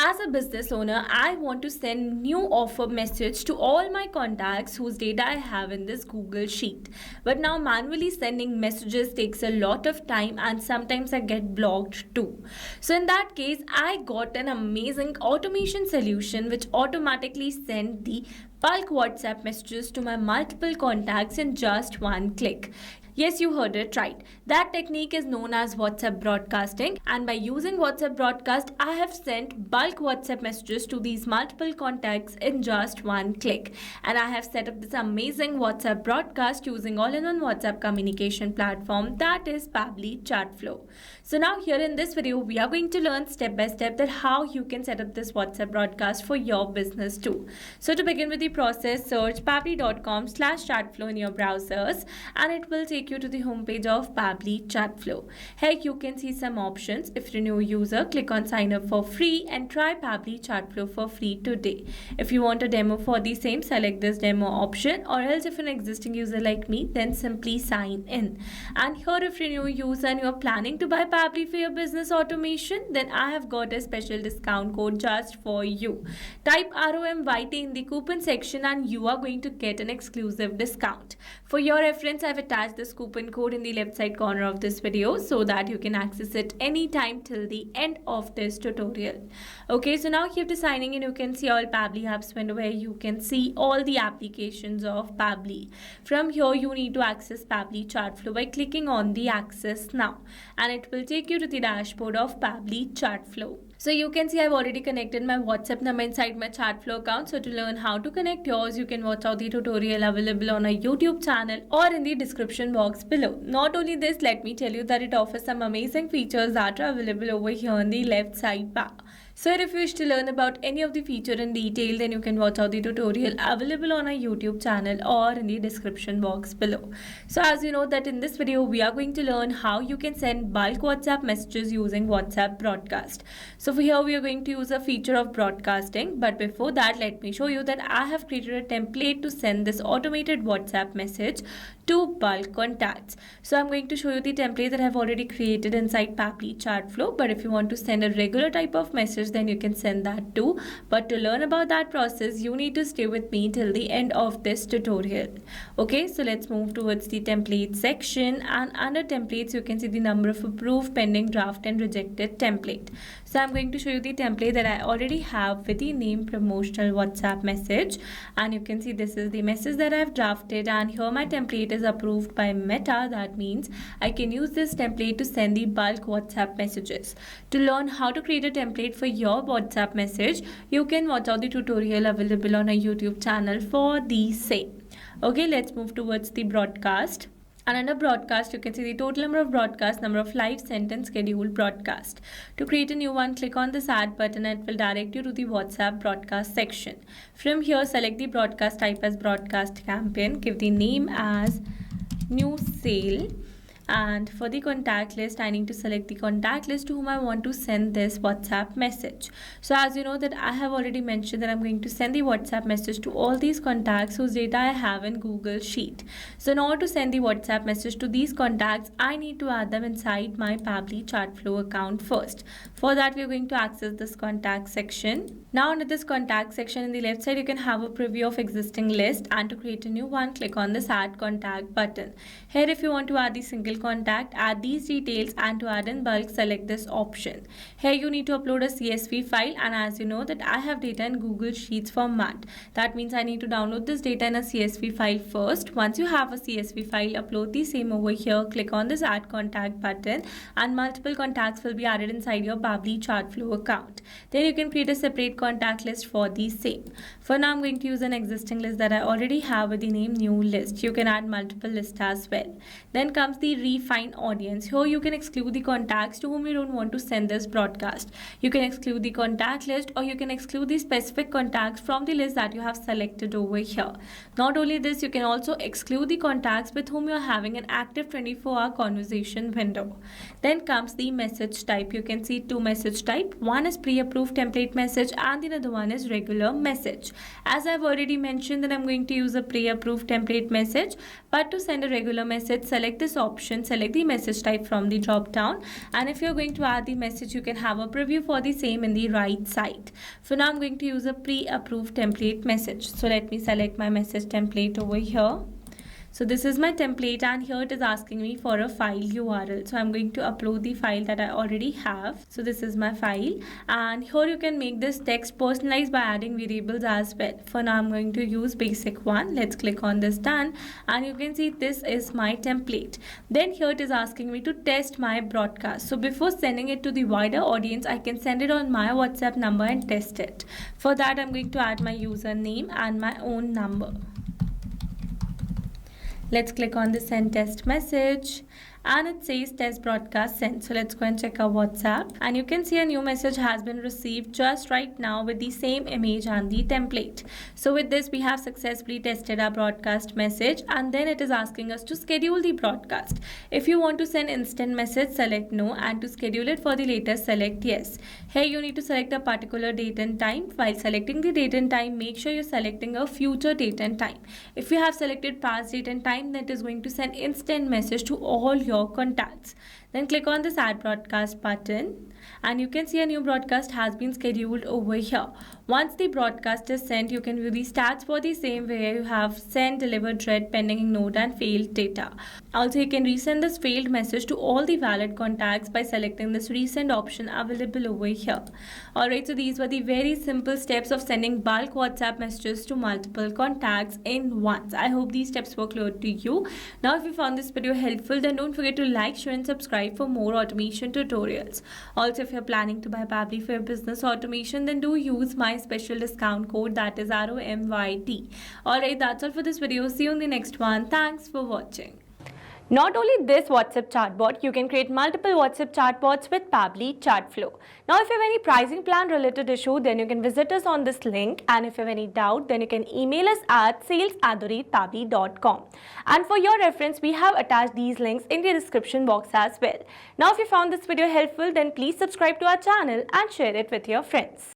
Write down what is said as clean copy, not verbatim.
As a business owner, I want to send new offer message to all my contacts whose data I have in this Google Sheet. But now manually sending messages takes a lot of time and sometimes I get blocked too. So in that case, I got an amazing automation solution which automatically send the bulk WhatsApp messages to my multiple contacts in just one click. Yes, you heard it right. That technique is known as WhatsApp broadcasting, and by using WhatsApp broadcast, I have sent bulk WhatsApp messages to these multiple contacts in just one click. And I have set up this amazing WhatsApp broadcast using all-in-one WhatsApp communication platform that is Pabbly Chatflow. So now here in this video, we are going to learn step by step that how you can set up this WhatsApp broadcast for your business too. So to begin with the process, search pabbly.com/chatflow in your browsers and it will take you to the homepage of Pabbly Chatflow. Here you can see some options. If you're a new user, click on sign up for free and try Pabbly Chatflow for free today. If you want a demo for the same, select this demo option, or else if you're an existing user like me, then simply sign in. And here if you're a new user and you're planning to buy Pabbly for your business automation, then I have got a special discount code just for you. Type ROMYT in the coupon section and you are going to get an exclusive discount. For your reference, I've attached this coupon code in the left side corner of this video so that you can access it anytime till the end of this tutorial. Okay, so now here to signing in, you can see all Pabbly apps window where you can see all the applications of Pabbly. From here, you need to access Pabbly Chatflow by clicking on the access now, and it will take you to the dashboard of Pabbly Chatflow. So you can see I've already connected my WhatsApp number inside my Chatflow account. So to learn how to connect yours, you can watch out the tutorial available on our YouTube channel or in the description box below. Not only this, let me tell you that it offers some amazing features that are available over here on the left side bar. So if you wish to learn about any of the feature in detail, then you can watch out the tutorial available on our YouTube channel or in the description box below. So as you know that in this video, we are going to learn how you can send bulk WhatsApp messages using WhatsApp broadcast. So for here, we are going to use a feature of broadcasting. But before that, let me show you that I have created a template to send this automated WhatsApp message to bulk contacts. So I'm going to show you the template that I've already created inside Pabbly Chatflow. But if you want to send a regular type of message, then you can send that too. But to learn about that process, you need to stay with me till the end of this tutorial. Okay, so let's move towards the template section, and under templates you can see the number of approved, pending, draft and rejected template. So I'm going to show you the template that I already have with the name promotional WhatsApp message, and you can see this is the message that I've drafted, and here my template is approved by Meta. That means I can use this template to send the bulk WhatsApp messages. To learn how to create a template for your WhatsApp message, you can watch out the tutorial available on our YouTube channel for the same. Okay, let's move towards the broadcast. And under broadcast, you can see the total number of broadcasts, number of live sent and scheduled broadcast. To create a new one, click on this add button and it will direct you to the WhatsApp broadcast section. From here, select the broadcast type as broadcast campaign, give the name as new sale. And for the contact list, I need to select the contact list to whom I want to send this WhatsApp message. So as you know that I have already mentioned that I'm going to send the WhatsApp message to all these contacts whose data I have in Google Sheet. So in order to send the WhatsApp message to these contacts, I need to add them inside my Pabbly Chatflow account first. For that, we're going to access this contact section. Now under this contact section in the left side, you can have a preview of existing list, and to create a new one, click on this add contact button. Here if you want to add the single contact, add these details, and to add in bulk, select this option. Here you need to upload a CSV file, and as you know that I have data in Google Sheets format. That means I need to download this data in a CSV file first. Once you have a CSV file, upload the same over here, click on this add contact button, and multiple contacts will be added inside your Pabbly Chatflow account. Then you can create a separate contact list for the same. For now, I'm going to use an existing list that I already have with the name new list. You can add multiple lists as well. Then comes the refine audience. Here you can exclude the contacts to whom you don't want to send this broadcast. You can exclude the contact list, or you can exclude the specific contacts from the list that you have selected over here. Not only this, you can also exclude the contacts with whom you are having an active 24-hour conversation window. Then comes the message type. You can see two message type. One is pre-approved template message and the other one is regular message. As I've already mentioned that I'm going to use a pre-approved template message, but to send a regular message, select this option option, select the message type from the drop down, and if you're going to add the message, you can have a preview for the same in the right side. For now, I'm going to use a pre-approved template message. So let me select my message template over here. So this is my template, and here it is asking me for a file URL. So I'm going to upload the file that I already have. So this is my file, and here you can make this text personalized by adding variables as well. For now I'm going to use basic one. Let's click on this done, and you can see this is my template. Then here it is asking me to test my broadcast. So before sending it to the wider audience, I can send it on my WhatsApp number and test it. For that I'm going to add my username and my own number. Let's click on the send test message, and it says test broadcast sent. So let's go and check our WhatsApp, and you can see a new message has been received just right now with the same image and the template. So with this, we have successfully tested our broadcast message, and then it is asking us to schedule the broadcast. If you want to send instant message, select no, and to schedule it for the later, select yes. Here you need to select a particular date and time. While selecting the date and time, make sure you're selecting a future date and time. If you have selected past date and time, then it is going to send instant message to all your contacts. Then click on this add broadcast button, and you can see a new broadcast has been scheduled over here. Once the broadcast is sent, you can view the stats for the same, where you have sent, delivered, read, pending, ignored, and failed data. Also, you can resend this failed message to all the valid contacts by selecting this resend option available over here. Alright, so these were the very simple steps of sending bulk WhatsApp messages to multiple contacts in once. I hope these steps were clear to you. Now, if you found this video helpful, then don't forget to like, share, and subscribe for more automation tutorials. Also, if you're planning to buy Pabbly for your business automation, then do use my special discount code, that is ROMYT. Alright, that's all for this video. See you in the next one. Thanks for watching. Not only this WhatsApp chatbot, you can create multiple WhatsApp chatbots with Pabbly Chatflow. Now, if you have any pricing plan related issue, then you can visit us on this link, and if you have any doubt, then you can email us at sales@pabbly.com. And for your reference, we have attached these links in the description box as well. Now, if you found this video helpful, then please subscribe to our channel and share it with your friends.